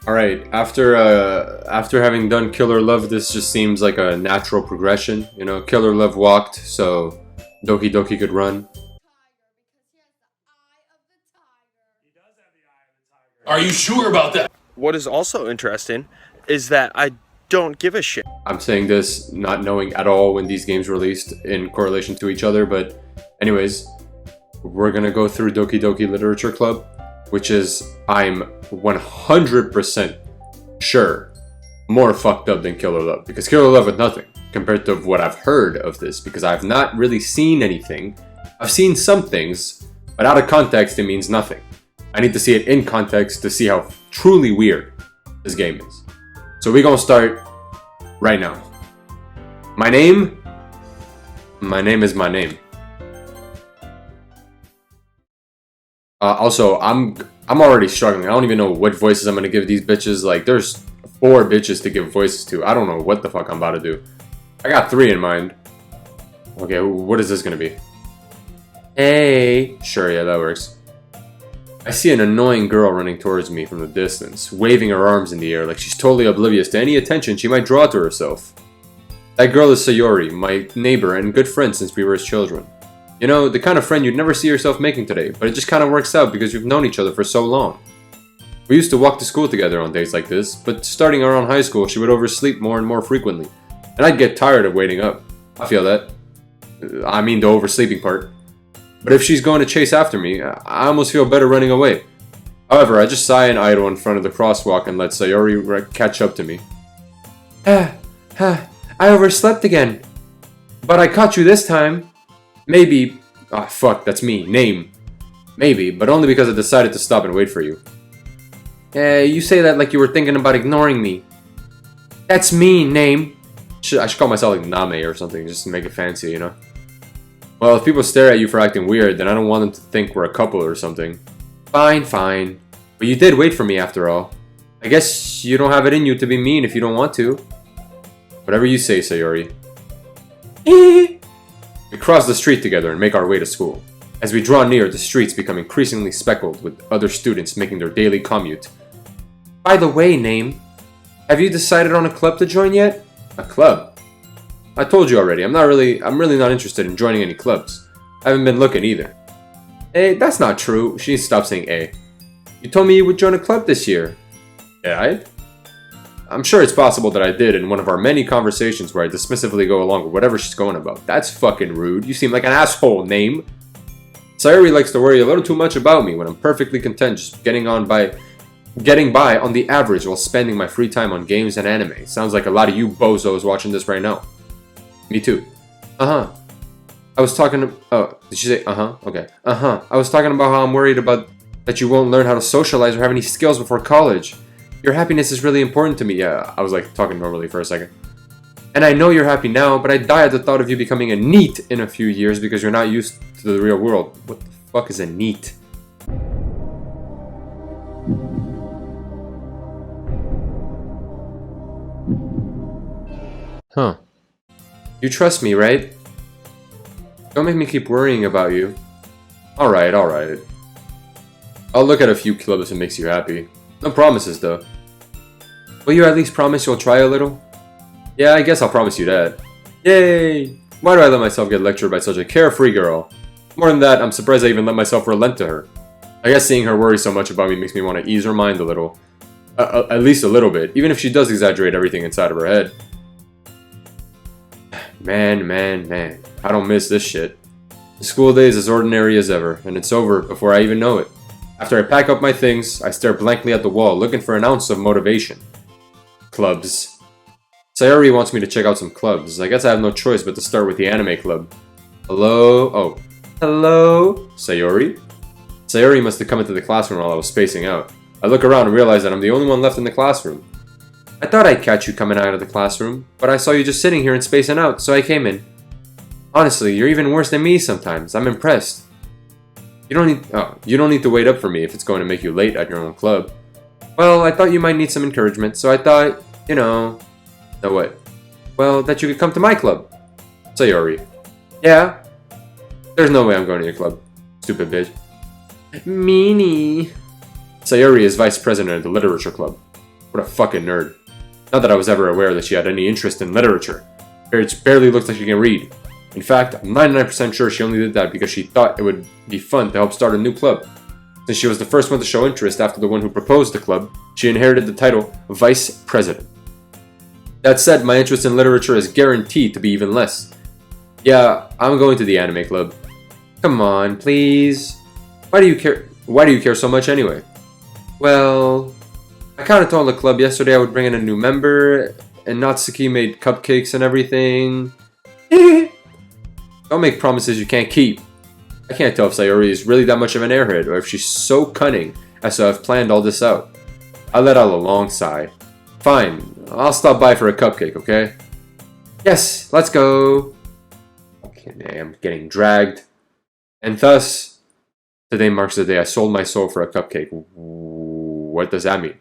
Alright, after having done Killer Love, this just seems like a natural progression. You know, Killer Love walked, so Doki Doki could run. Are you sure about that? What is also interesting is that I don't give a shit. I'm saying this not knowing at all when these games released in correlation to each other, but anyways, we're gonna go through Doki Doki Literature Club, which is, I'm 100% sure, more fucked up than Killer Love. Because Killer Love was nothing compared to what I've heard of this, because I've not really seen anything. I've seen some things, but out of context it means nothing. I need to see it in context to see how truly weird this game is. So we're gonna start right now. My name is my name. Also, I'm already struggling. I don't even know what voices I'm gonna give these bitches. Like, there's 4 bitches to give voices to. I don't know what the fuck I'm about to do. I got 3 in mind. Okay, what is this gonna be? Hey. Sure, yeah, that works. I see an annoying girl running towards me from the distance, waving her arms in the air like she's totally oblivious to any attention she might draw to herself. That girl is Sayori, my neighbor and good friend since we were as children. You know, the kind of friend you'd never see yourself making today, but it just kind of works out because you've known each other for so long. We used to walk to school together on days like this, but starting around high school she would oversleep more and more frequently, and I'd get tired of waiting up. I feel that. I mean the oversleeping part. But if she's going to chase after me, I almost feel better running away. However, I just sigh and idle in front of the crosswalk and let Sayori catch up to me. I overslept again. But I caught you this time. Maybe... Ah, fuck, that's me. Name. Maybe, but only because I decided to stop and wait for you. You say that like you were thinking about ignoring me. That's me, Name. I should call myself like Name or something, just to make it fancy, you know? Well, if people stare at you for acting weird, then I don't want them to think we're a couple or something. Fine, fine. But you did wait for me after all. I guess you don't have it in you to be mean if you don't want to. Whatever you say, Sayori. We cross the street together and make our way to school. As we draw near, the streets become increasingly speckled with other students making their daily commute. By the way, Name, have you decided on a club to join yet? A club? I told you already, I'm really not interested in joining any clubs. I haven't been looking either. Hey, that's not true. She needs to stop saying eh. You told me you would join a club this year. Yeah, I'm sure it's possible that I did in one of our many conversations where I dismissively go along with whatever she's going about. That's fucking rude. You seem like an asshole, Name. Sayori likes to worry a little too much about me when I'm perfectly content just getting by on the average while spending my free time on games and anime. Sounds like a lot of you bozos watching this right now. Me too. I was talking to... Oh, did she say Okay. I was talking about how I'm worried about that you won't learn how to socialize or have any skills before college. Your happiness is really important to me. Yeah, I was like talking normally for a second. And I know you're happy now, but I die at the thought of you becoming a NEET in a few years because you're not used to the real world. What the fuck is a NEET? Huh. You trust me, right? Don't make me keep worrying about you. Alright. I'll look at a few clubs if it makes you happy. No promises, though. Will you at least promise you'll try a little? Yeah, I guess I'll promise you that. Yay! Why do I let myself get lectured by such a carefree girl? More than that, I'm surprised I even let myself relent to her. I guess seeing her worry so much about me makes me want to ease her mind a little. At least a little bit, even if she does exaggerate everything inside of her head. Man. I don't miss this shit. The school day is as ordinary as ever, and it's over before I even know it. After I pack up my things, I stare blankly at the wall, looking for an ounce of motivation. Clubs. Sayori wants me to check out some clubs. I guess I have no choice but to start with the anime club. Hello? Oh. Hello? Sayori? Sayori must have come into the classroom while I was spacing out. I look around and realize that I'm the only one left in the classroom. I thought I'd catch you coming out of the classroom, but I saw you just sitting here and spacing out, so I came in. Honestly, you're even worse than me sometimes. I'm impressed. You don't need to wait up for me if it's going to make you late at your own club. Well, I thought you might need some encouragement, so I thought, you know... No, what? Well, that you could come to my club. Sayori. Yeah? There's no way I'm going to your club. Stupid bitch. Meanie. Sayori is vice president of the literature club. What a fucking nerd. Not that I was ever aware that she had any interest in literature. It barely looks like she can read. In fact, I'm 99% sure she only did that because she thought it would be fun to help start a new club. Since she was the first one to show interest after the one who proposed the club, she inherited the title Vice President. That said, my interest in literature is guaranteed to be even less. Yeah, I'm going to the anime club. Come on, please. Why do you care so much anyway? Well, I kind of told the club yesterday I would bring in a new member, and Natsuki made cupcakes and everything. Don't make promises you can't keep. I can't tell if Sayori is really that much of an airhead, or if she's so cunning as to have planned all this out. I let out a long sigh. Fine, I'll stop by for a cupcake, okay? Yes, let's go. Okay, I'm getting dragged. And thus, today marks the day I sold my soul for a cupcake. What does that mean?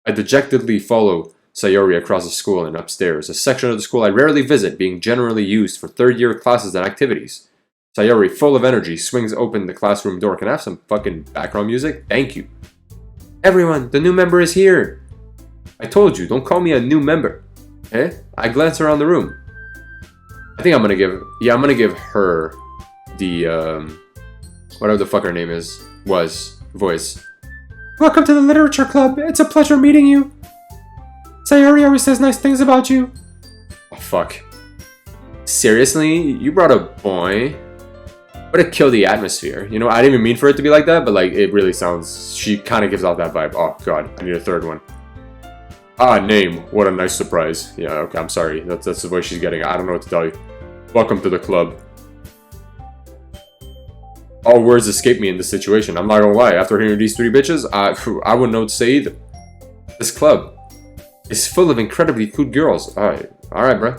I dejectedly follow Sayori across the school and upstairs, a section of the school I rarely visit, being generally used for third-year classes and activities. Sayori, full of energy, swings open the classroom door. Can I have some fucking background music? Thank you. Everyone, the new member is here. I told you, don't call me a new member. Okay? I glance around the room. I think I'm gonna give her the, whatever the fuck her name was, voice. Welcome to the literature club. It's a pleasure meeting you. Sayori always says nice things about you. Oh, fuck. Seriously? You brought a boy? Way to kill the atmosphere. You know, I didn't even mean for it to be like that, but like, it really sounds, she kind of gives off that vibe. Oh, God. I need a third one. Ah, name. What a nice surprise. Yeah, okay, I'm sorry. That's the voice she's getting. I don't know what to tell you. Welcome to the club. All words escape me in this situation. I'm not gonna lie. After hearing these three bitches, I wouldn't know what to say either. This club is full of incredibly cute girls. Alright, bro.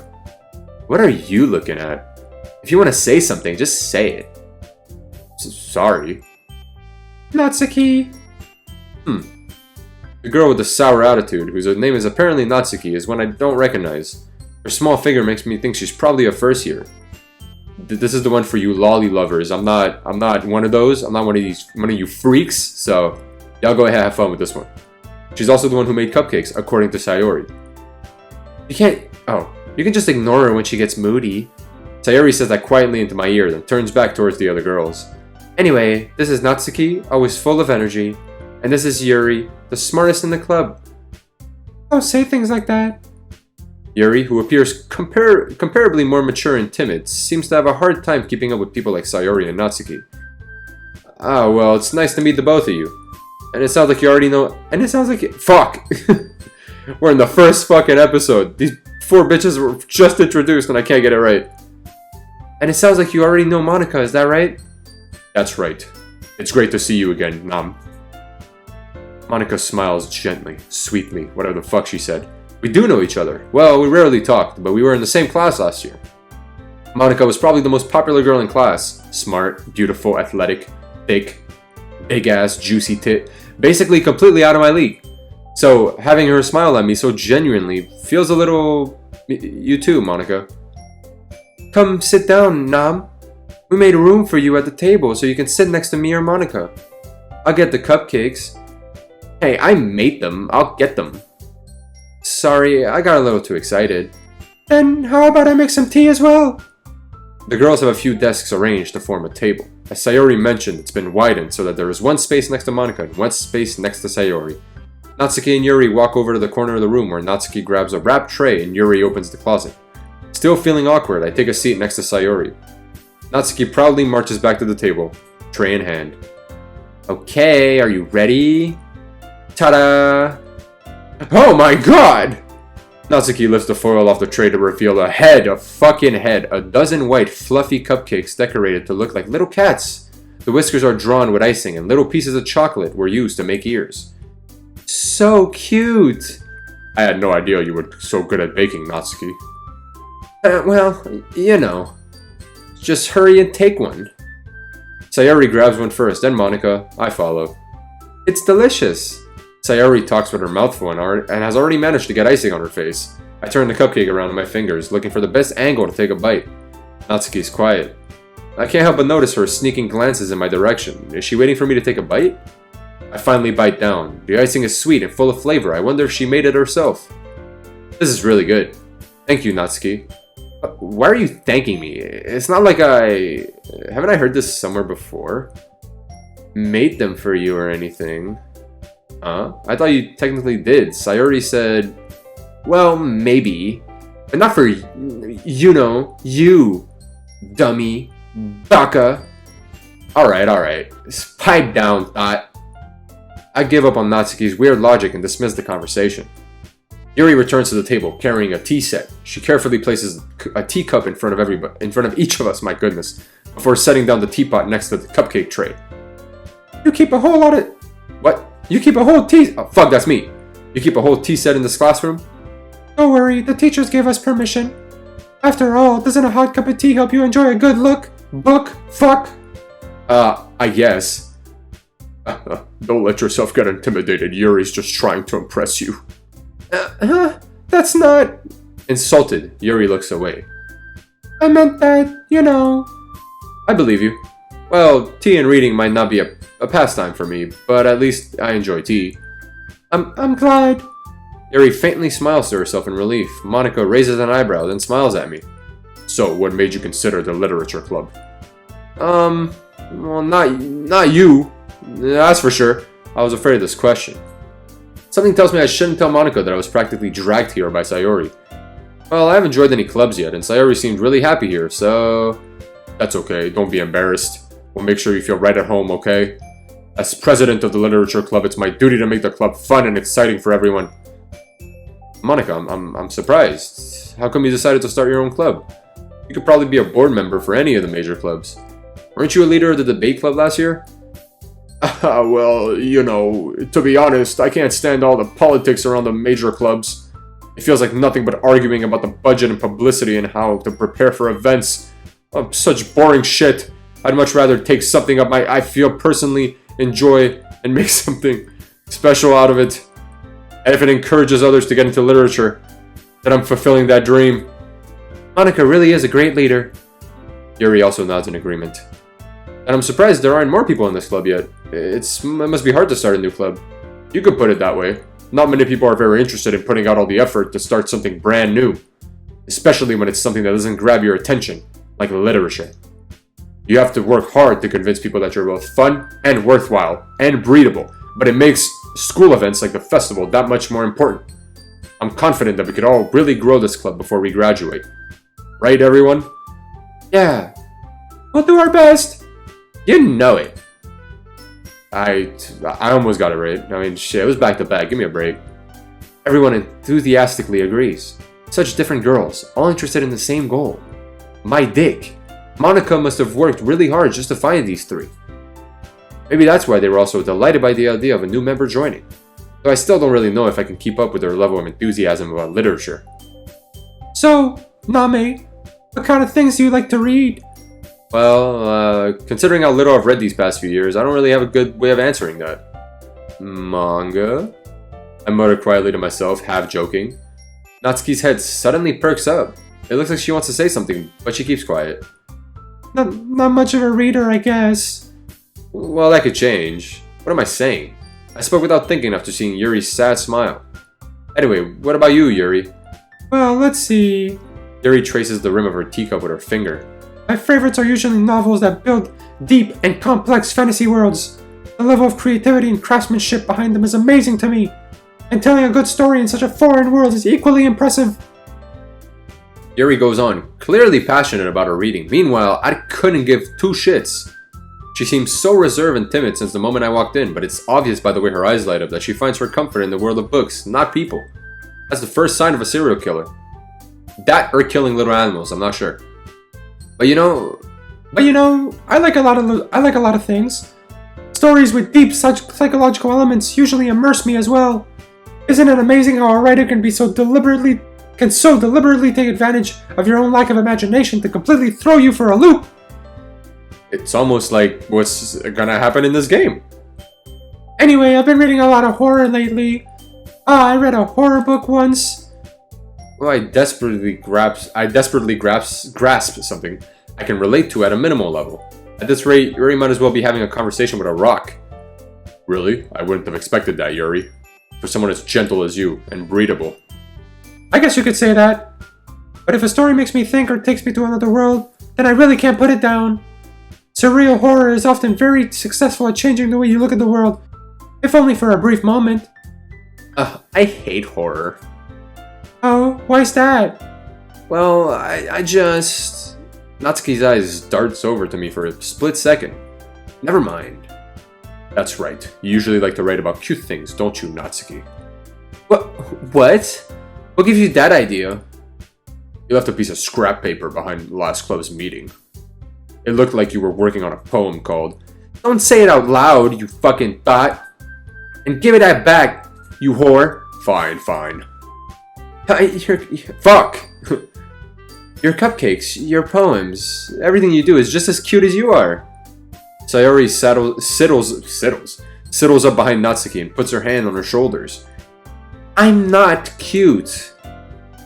What are you looking at? If you want to say something, just say it. Sorry. Natsuki. The girl with the sour attitude, whose name is apparently Natsuki, is one I don't recognize. Her small figure makes me think she's probably a first year. This is the one for you lolly lovers. I'm not one of those. I'm not one of you freaks. So y'all go ahead and have fun with this one. She's also the one who made cupcakes, according to Sayori. You can just ignore her when she gets moody. Sayori says that quietly into my ear, then turns back towards the other girls. Anyway, this is Natsuki, always full of energy. And this is Yuri, the smartest in the club. Don't say things like that. Yuri, who appears comparably more mature and timid, seems to have a hard time keeping up with people like Sayori and Natsuki. Ah, well, it's nice to meet the both of you. And it sounds like you already know... And it sounds like... Fuck! We're in the first fucking episode. These four bitches were just introduced and I can't get it right. And it sounds like you already know Monika, is that right? That's right. It's great to see you again, Nam. Monika smiles gently, sweetly, whatever the fuck she said. We do know each other. Well, we rarely talked, but we were in the same class last year. Monika was probably the most popular girl in class. Smart, beautiful, athletic, thick, big ass, juicy tit. Basically completely out of my league. So, having her smile at me so genuinely feels a little... You too, Monika. Come sit down, Nam. We made room for you at the table so you can sit next to me or Monika. I'll get the cupcakes. Hey, I made them. I'll get them. Sorry, I got a little too excited. Then how about I make some tea as well? The girls have a few desks arranged to form a table. As Sayori mentioned, it's been widened so that there is one space next to Monika and one space next to Sayori. Natsuki and Yuri walk over to the corner of the room where Natsuki grabs a wrapped tray and Yuri opens the closet. Still feeling awkward, I take a seat next to Sayori. Natsuki proudly marches back to the table, tray in hand. Okay, are you ready? Ta-da! Oh my god! Natsuki lifts the foil off the tray to reveal a fucking head, a dozen white, fluffy cupcakes decorated to look like little cats. The whiskers are drawn with icing, and little pieces of chocolate were used to make ears. So cute! I had no idea you were so good at baking, Natsuki. Well, you know. Just hurry and take one. Sayori grabs one first, then Monika. I follow. It's delicious! Sayori talks with her mouth full and has already managed to get icing on her face. I turn the cupcake around in my fingers, looking for the best angle to take a bite. Natsuki's quiet. I can't help but notice her sneaking glances in my direction. Is she waiting for me to take a bite? I finally bite down. The icing is sweet and full of flavor. I wonder if she made it herself. This is really good. Thank you, Natsuki. Why are you thanking me? It's not like I... Haven't I heard this somewhere before? Made them for you or anything. Huh? I thought you technically did. Sayori said... Well, maybe. But not for... You know. You. Dummy. Baka. Alright. Pipe down, thought. I give up on Natsuki's weird logic and dismiss the conversation. Yuri returns to the table, carrying a tea set. She carefully places a teacup in front of everybody, in front of each of us, my goodness, before setting down the teapot next to the cupcake tray. You keep a whole lot of... What? You keep a whole tea... Oh, fuck, that's me. You keep a whole tea set in this classroom? Don't worry, the teachers gave us permission. After all, doesn't a hot cup of tea help you enjoy a good book? Fuck? I guess. Don't let yourself get intimidated. Yuri's just trying to impress you. That's not... Insulted, Yuri looks away. I meant that, you know... I believe you. Well, tea and reading might not be a pastime for me, but at least I enjoy tea. I'm glad. Yuri faintly smiles to herself in relief. Monica raises an eyebrow, then smiles at me. So, what made you consider the literature club? Well, not you. That's for sure. I was afraid of this question. Something tells me I shouldn't tell Monica that I was practically dragged here by Sayori. Well, I haven't joined any clubs yet, and Sayori seemed really happy here, so... That's okay, don't be embarrassed. We'll make sure you feel right at home, okay? As president of the literature club, it's my duty to make the club fun and exciting for everyone. Monica, I'm surprised. How come you decided to start your own club? You could probably be a board member for any of the major clubs. Weren't you a leader of the debate club last year? Well, you know, to be honest, I can't stand all the politics around the major clubs. It feels like nothing but arguing about the budget and publicity and how to prepare for events. Such boring shit. I'd much rather take something up I feel personally enjoy and make something special out of it. And if it encourages others to get into literature, then I'm fulfilling that dream. Monica really is a great leader. Yuri also nods in agreement. And I'm surprised there aren't more people in this club yet. It must be hard to start a new club. You could put it that way. Not many people are very interested in putting out all the effort to start something brand new. Especially when it's something that doesn't grab your attention, like literature. You have to work hard to convince people that you're both fun and worthwhile and breathable, but it makes school events like the festival that much more important. I'm confident that we could all really grow this club before we graduate. Right, everyone? Yeah. We'll do our best. You know it. I almost got it right. I mean, shit, it was back to back. Give me a break. Everyone enthusiastically agrees. Such different girls, all interested in the same goal. My dick. Monica must have worked really hard just to find these three. Maybe that's why they were also delighted by the idea of a new member joining. Though I still don't really know if I can keep up with their level of enthusiasm about literature. So, Name, what kind of things do you like to read? Well, considering how little I've read these past few years, I don't really have a good way of answering that. Manga? I mutter quietly to myself, half joking. Natsuki's head suddenly perks up. It looks like she wants to say something, but she keeps quiet. Not much of a reader, I guess. Well, that could change. What am I saying? I spoke without thinking after seeing Yuri's sad smile. Anyway, what about you, Yuri? Well, let's see. Yuri traces the rim of her teacup with her finger. My favorites are usually novels that build deep and complex fantasy worlds. The level of creativity and craftsmanship behind them is amazing to me. And telling a good story in such a foreign world is equally impressive. Yuri goes on, clearly passionate about her reading. Meanwhile, I couldn't give two shits. She seems so reserved and timid since the moment I walked in, but it's obvious by the way her eyes light up that she finds her comfort in the world of books, not people. That's the first sign of a serial killer. That or killing little animals, I'm not sure. But you know, I like a lot of things. Stories with deep psychological elements usually immerse me as well. Isn't it amazing how a writer can so deliberately take advantage of your own lack of imagination to completely throw you for a loop? It's almost like what's gonna happen in this game. Anyway, I've been reading a lot of horror lately. I read a horror book once. Well, I desperately grasp something I can relate to at a minimal level. At this rate, Yuri might as well be having a conversation with a rock. Really? I wouldn't have expected that, Yuri. For someone as gentle as you, and breedable. I guess you could say that. But if a story makes me think or takes me to another world, then I really can't put it down. Surreal horror is often very successful at changing the way you look at the world, if only for a brief moment. I hate horror. Oh, why's that? Well, I just... Natsuki's eyes darts over to me for a split second. Never mind. That's right. You usually like to write about cute things, don't you, Natsuki? What? What gives you that idea? You left a piece of scrap paper behind last club's meeting. It looked like you were working on a poem called Don't say it out loud, you fucking thought. And give it that back, you whore. Fine. Fuck! Your cupcakes, your poems, everything you do is just as cute as you are. Sayori siddles up behind Natsuki and puts her hand on her shoulders. I'm not cute.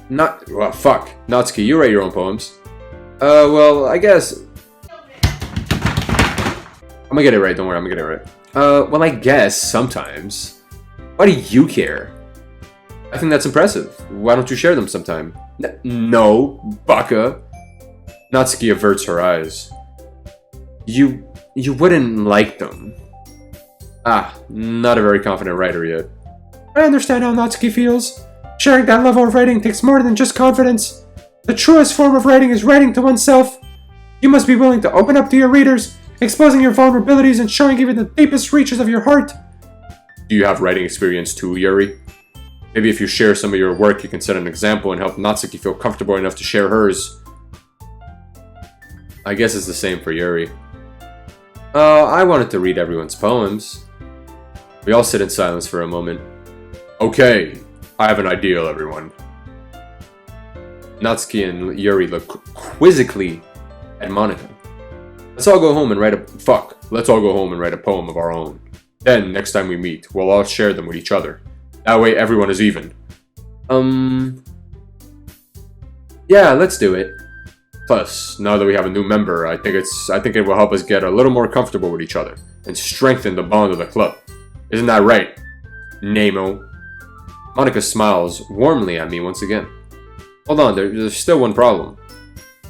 Well, fuck. Natsuki, you write your own poems. Well, I guess... I'm gonna get it right, don't worry, I'm gonna get it right. Well, I guess, sometimes. Why do you care? I think that's impressive. Why don't you share them sometime? No, baka. Natsuki averts her eyes. You wouldn't like them. Not a very confident writer yet. I understand how Natsuki feels. Sharing that level of writing takes more than just confidence. The truest form of writing is writing to oneself. You must be willing to open up to your readers, exposing your vulnerabilities and showing even the deepest reaches of your heart. Do you have writing experience too, Yuri? Maybe if you share some of your work, you can set an example and help Natsuki feel comfortable enough to share hers. I guess it's the same for Yuri. I wanted to read everyone's poems. We all sit in silence for a moment. Okay, I have an idea, everyone. Natsuki and Yuri look quizzically at Monika. Let's all go home and write a poem of our own. Then, next time we meet, we'll all share them with each other. That way everyone is even. Yeah, let's do it. Plus, now that we have a new member, I think it will help us get a little more comfortable with each other and strengthen the bond of the club. Isn't that right, Nemo? Monika smiles warmly at me once again. Hold on, there's still one problem.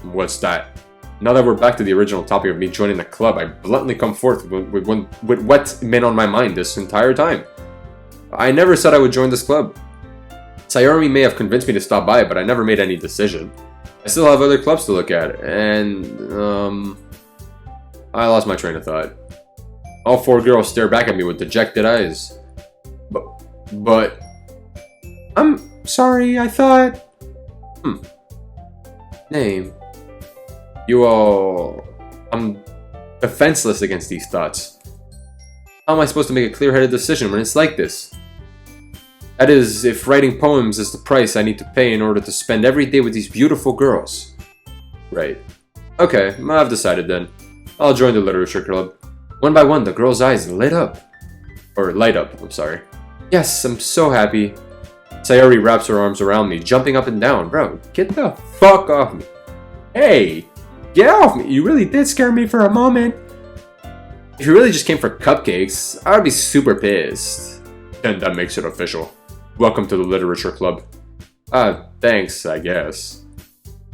What's that? Now that we're back to the original topic of me joining the club, I bluntly come forth with what's been on my mind this entire time. I never said I would join this club. Sayori may have convinced me to stop by, but I never made any decision. I still have other clubs to look at, and, I lost my train of thought. All four girls stare back at me with dejected eyes. But... I'm sorry, I thought... Name. You all... I'm defenseless against these thoughts. How am I supposed to make a clear-headed decision when it's like this? That is, if writing poems is the price I need to pay in order to spend every day with these beautiful girls. Right. Okay, I've decided then. I'll join the literature club. One by one, the girls' eyes lit up. Or light up, I'm sorry. Yes, I'm so happy. Sayori wraps her arms around me, jumping up and down. Bro, get the fuck off me. Hey, get off me. You really did scare me for a moment. If you really just came for cupcakes, I would be super pissed. And that makes it official. Welcome to the literature club. Thanks, I guess.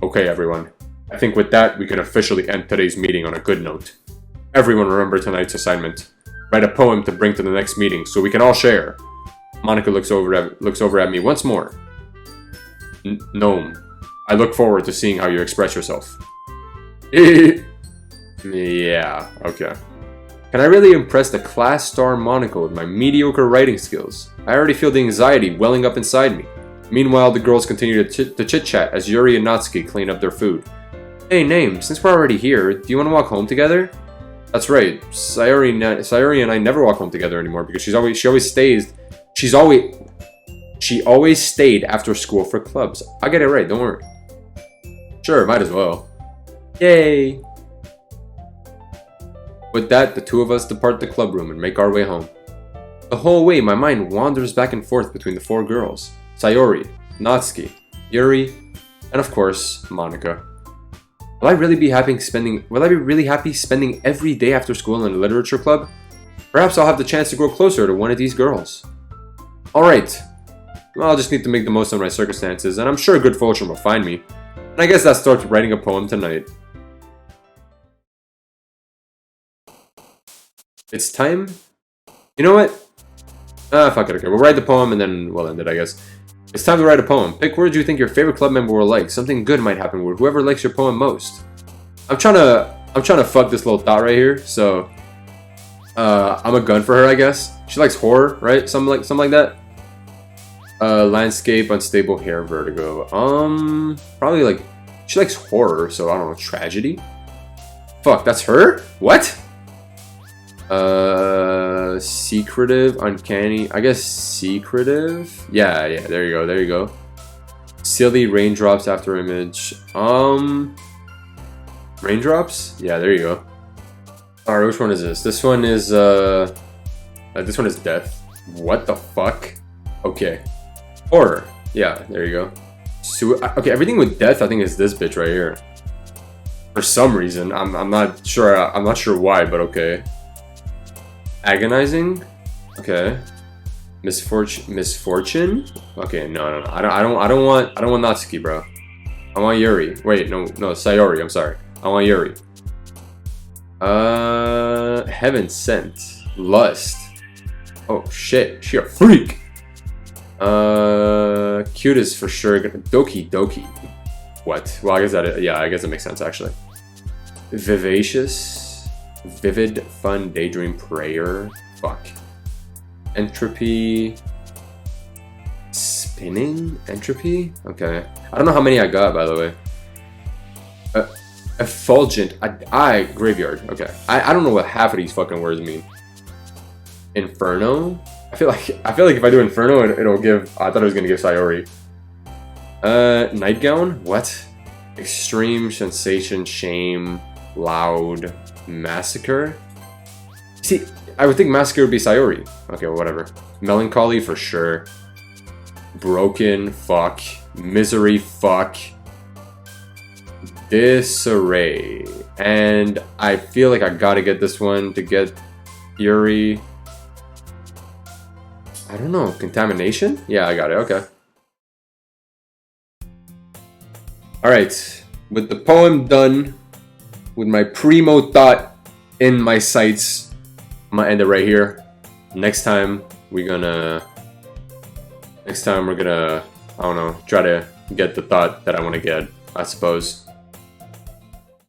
Okay, everyone. I think with that, we can officially end today's meeting on a good note. Everyone remember tonight's assignment. Write a poem to bring to the next meeting so we can all share. Monika looks over at me once more. Gnome, I look forward to seeing how you express yourself. Yeah, okay. Can I really impress the class star Monika with my mediocre writing skills? I already feel the anxiety welling up inside me. Meanwhile, the girls continue to chit-chat as Yuri and Natsuki clean up their food. Hey, Name, since we're already here, do you want to walk home together? That's right, Sayori and I never walk home together anymore because she always stayed after school for clubs. I'll get it right, don't worry. Sure, might as well. Yay! With that, the two of us depart the club room and make our way home. The whole way, my mind wanders back and forth between the four girls. Sayori, Natsuki, Yuri, and of course, Monika. Will I really be happy spending every day after school in a literature club? Perhaps I'll have the chance to grow closer to one of these girls. Alright. Well, I'll just need to make the most of my circumstances, and I'm sure good fortune will find me. And I guess that starts writing a poem tonight. It's time? You know what? Fuck it, okay. We'll write the poem and then we'll end it, I guess. It's time to write a poem. Pick words you think your favorite club member will like. Something good might happen with whoever likes your poem most. I'm trying to fuck this little thought right here, so I'm a gun for her, I guess. She likes horror, right? Something like that. Landscape, unstable hair, vertigo. Probably like she likes horror, so I don't know, tragedy. Fuck, that's her? What? Secretive, uncanny. I guess secretive. Yeah, there you go. Silly raindrops after image. Raindrops? Yeah, there you go. Alright, which one is this? This one is death. What the fuck? Okay. Horror. Yeah, there you go. Okay, everything with death I think is this bitch right here. For some reason. I'm not sure why, but okay. Agonizing? Okay. Misfortune? Okay, no. I don't want Natsuki, bro. I want Yuri. Wait, no, Sayori, I'm sorry. I want Yuri. Heaven sent. Lust. Oh shit, she a freak. Cutest for sure. Doki. What? Well, I guess I guess that makes sense actually. Vivacious. Vivid, fun, daydream, prayer. Fuck. Entropy. Spinning? Entropy? Okay. I don't know how many I got, by the way. Effulgent. Graveyard. Okay. I don't know what half of these fucking words mean. Inferno? I feel like if I do Inferno, it'll give... I thought it was gonna give Sayori. Nightgown? What? Extreme, sensation, shame, loud... Massacre? See, I would think Massacre would be Sayori. Okay, well, whatever. Melancholy for sure. Broken, fuck. Misery, fuck. Disarray. And I feel like I gotta get this one to get Yuri. I don't know. Contamination? Yeah, I got it. Okay. Alright. With the poem done, with my primo thought in my sights, I'm gonna end it right here. Next time we're gonna, I don't know, try to get the thought that I want to get, I suppose.